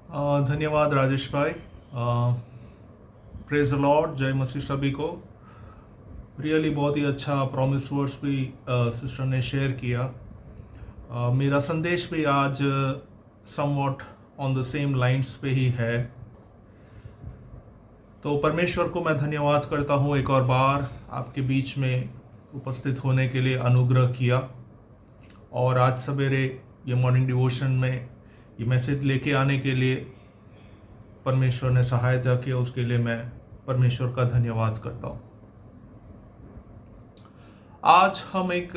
धन्यवाद राजेश भाई। Praise the Lord, जय मसीह सभी को। रियली बहुत ही अच्छा प्रॉमिस वर्ड्स भी सिस्टर ने शेयर किया। मेरा संदेश भी आज somewhat on the same lines पे ही है। तो परमेश्वर को मैं धन्यवाद करता हूँ एक और बार आपके बीच में उपस्थित होने के लिए अनुग्रह किया, और आज सवेरे ये मॉर्निंग डिवोशन में ये मैसेज लेके आने के लिए परमेश्वर ने सहायता किया, उसके लिए मैं परमेश्वर का धन्यवाद करता हूँ। आज हम एक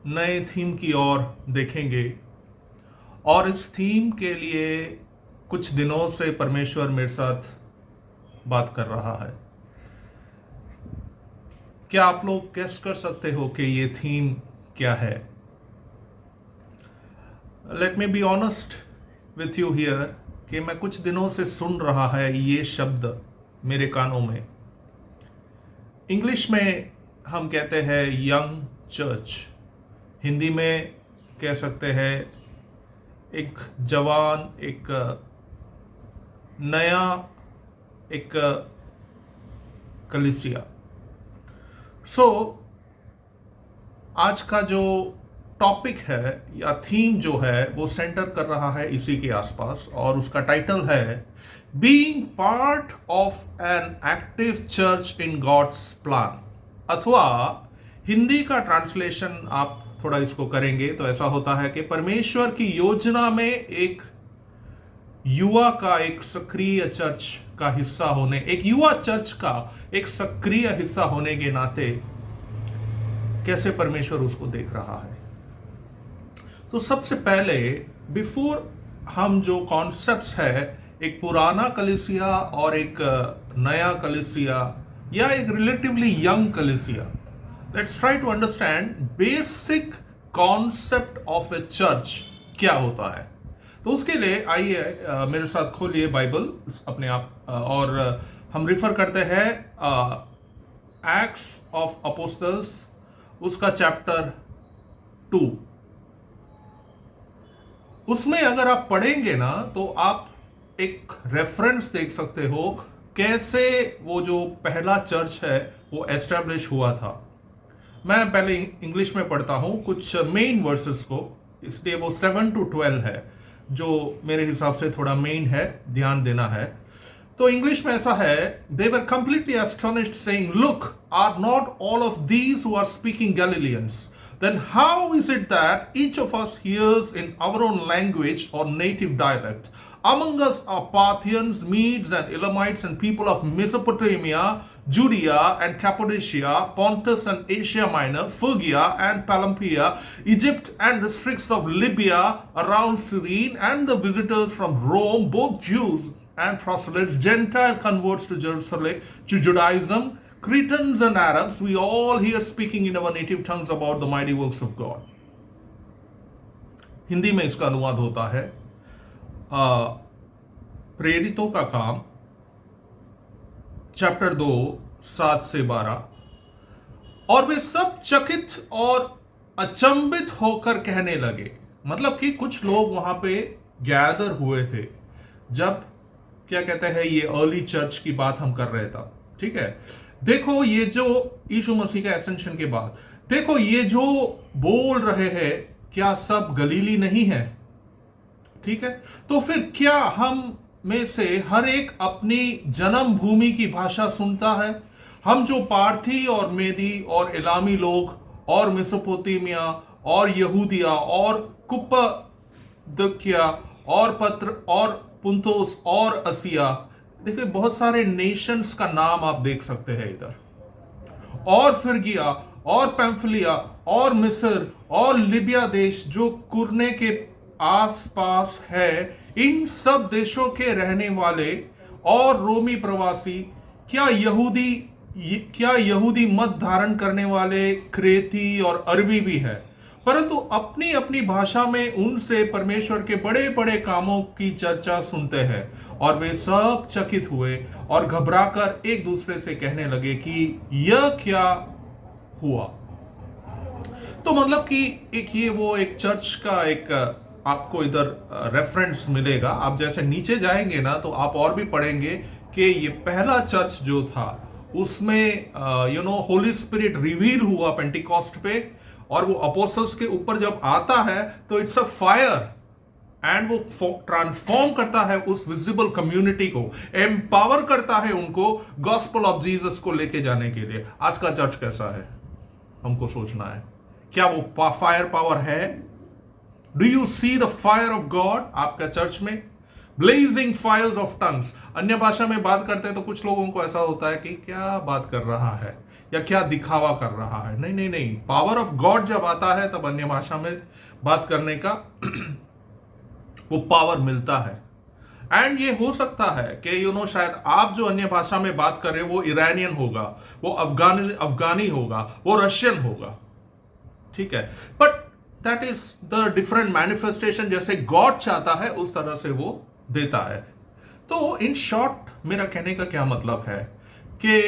नए थीम की ओर देखेंगे, और इस थीम के लिए कुछ दिनों से परमेश्वर मेरे साथ बात कर रहा है। क्या आप लोग गेस कर सकते हो कि ये थीम क्या है? Let me be honest with you here कि मैं कुछ दिनों से सुन रहा है ये शब्द मेरे कानों में। इंग्लिश में हम कहते हैं यंग चर्च, हिंदी में कह सकते हैं एक जवान, एक नया, एक कलीसिया। आज का जो टॉपिक है या थीम जो है वो सेंटर कर रहा है इसी के आसपास, और उसका टाइटल है being part of an active church in God's plan. अथवा हिंदी का ट्रांसलेशन आप थोड़ा इसको करेंगे तो ऐसा होता है कि परमेश्वर की योजना में एक युवा का, एक सक्रिय चर्च का हिस्सा होने, एक युवा चर्च का एक सक्रिय हिस्सा होने के नाते कैसे परमेश्वर उसको देख रहा है। तो सबसे पहले बिफोर हम जो कॉन्सेप्ट्स है, एक पुराना कलीसिया और एक नया कलीसिया या एक रिलेटिवली यंग कलीसिया, let's try to understand basic concept of a church क्या होता है। तो उसके लिए आइए मेरे साथ खोलिए बाइबल अपने आप, और हम रिफर करते हैं एक्ट्स ऑफ अपोस्टल्स, उसका चैप्टर 2। उसमें अगर आप पढ़ेंगे ना तो आप एक रेफरेंस देख सकते हो कैसे वो जो पहला चर्च है वो एस्टेब्लिश हुआ था। मैं पहले इंग्लिश में पढ़ता हूं कुछ मेन वर्सेस को, इसलिए वो 7 to 12 है जो मेरे हिसाब से थोड़ा मेन है, ध्यान देना है। तो इंग्लिश में ऐसा है, they were completely astonished saying, look, are not all of these who are speaking Galileans? Then how is it that each of us hears in our own language or native dialect? Among us are Parthians, Medes and Elamites and people of Mesopotamia, Judea and Cappadocia, Pontus and Asia Minor, Phrygia and Pamphylia, Egypt and districts of Libya around Cyrene, and the visitors from Rome, both Jews and proselytes, Gentile converts to Jerusalem, to Judaism, Cretans and Arabs, we all hear speaking in our native tongues about the mighty works of God. Hindi में इसका अनुवाद होता है प्रेरितों का काम, chapter 2 7 से 12। और वे सब चकित और अचंभित होकर कहने लगे, मतलब कि कुछ लोग वहां पे गैदर हुए थे जब, क्या कहते हैं, ये अर्ली चर्च की बात हम कर रहे था। ठीक है, देखो ये जो यीशु मसीह का एसेंशन के बाद, देखो ये जो बोल रहे हैं क्या सब गलीली नहीं है? ठीक है, तो फिर क्या हम में से हर एक अपनी जन्मभूमि की भाषा सुनता है? हम जो पार्थी और मेदी और इलामी लोग और मेसोपोटामिया और यहूदिया और कुप्पदकिया और पत्र और पुंतोस और असिया, देखिए बहुत सारे नेशंस का नाम आप देख सकते हैं इधर, और फ्रिगिया और पैम्फिलिया और मिस्र और लिबिया देश जो कुरने के आसपास है, इन सब देशों के रहने वाले और रोमी प्रवासी, क्या यहूदी मत धारण करने वाले क्रेती और अरबी भी है, परंतु अपनी अपनी भाषा में उनसे परमेश्वर के बड़े बड़े कामों की चर्चा सुनते हैं। और वे सब चकित हुए और घबराकर एक दूसरे से कहने लगे कि यह क्या हुआ। तो मतलब कि एक ये वो एक चर्च का एक आपको इधर रेफरेंस मिलेगा। आप जैसे नीचे जाएंगे ना तो आप और भी पढ़ेंगे कि ये पहला चर्च जो था उसमें होली स्पिरिट रिवील हुआ पेंटिकॉस्ट पे, और वो अपोस्टल्स के ऊपर जब आता है तो इट्स अ फायर, एंड वो ट्रांसफॉर्म करता है उस विजिबल कम्युनिटी को, एम्पावर करता है उनको गॉस्पेल ऑफ जीसस को लेके जाने के लिए। आज का चर्च कैसा है हमको सोचना है। क्या वो फायर पावर है? Do you see the fire of God आपका चर्च में? Blazing fires of tongues. अन्य भाषा में बात करते हैं तो कुछ लोगों को ऐसा होता है कि क्या बात कर रहा है या क्या दिखावा कर रहा है। नहीं नहीं नहीं, पावर ऑफ गॉड जब आता है तब अन्य भाषा में बात करने का वो पावर मिलता है। एंड ये हो सकता है कि शायद आप जो अन्य भाषा में बात कर रहे हो वो ईरानियन होगा, वो अफगानी होगा, वो रशियन होगा, ठीक है, but that is the different manifestation. जैसे गॉड चाहता है उस तरह से वो देता है। तो इन शॉर्ट मेरा कहने का क्या मतलब है कि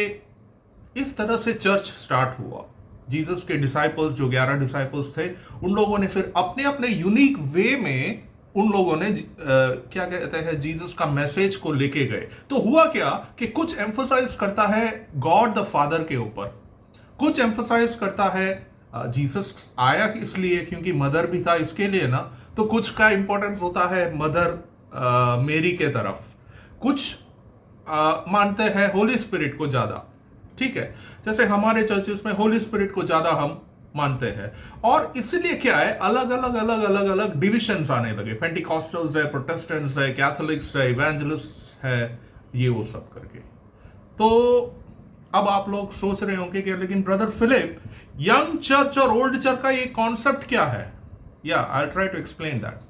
इस तरह से चर्च स्टार्ट हुआ। जीसस के डिसाइपल्स जो 11 डिसाइपल्स थे, उन लोगों ने फिर अपने अपने यूनिक वे में उन लोगों ने क्या कहते हैं जीसस का मैसेज को लेके गए। तो हुआ क्या कि कुछ एम्फोसाइज करता है गॉड द फादर के ऊपर, कुछ एम्फोसाइज करता है जीसस आया इसलिए क्योंकि मदर भी था इसके लिए ना, तो कुछ का इंपॉर्टेंस होता है मदर मेरी के तरफ, कुछ मानते हैं होली स्पिरिट को ज्यादा, ठीक है। जैसे हमारे चर्चेस में होली स्पिरिट को ज्यादा हम मानते हैं, और इसलिए क्या है अलग अलग डिविजन्स आने लगे। पेंटिकॉस्टल्स है, प्रोटेस्टेंट्स है, कैथोलिक्स है, इवेंजलिस्ट है, ये वो सब करके। तो अब आप लोग सोच रहे होंगे कि लेकिन ब्रदर फिलिप, यंग चर्च और ओल्ड चर्च का ये कॉन्सेप्ट क्या है? या I try to explain that.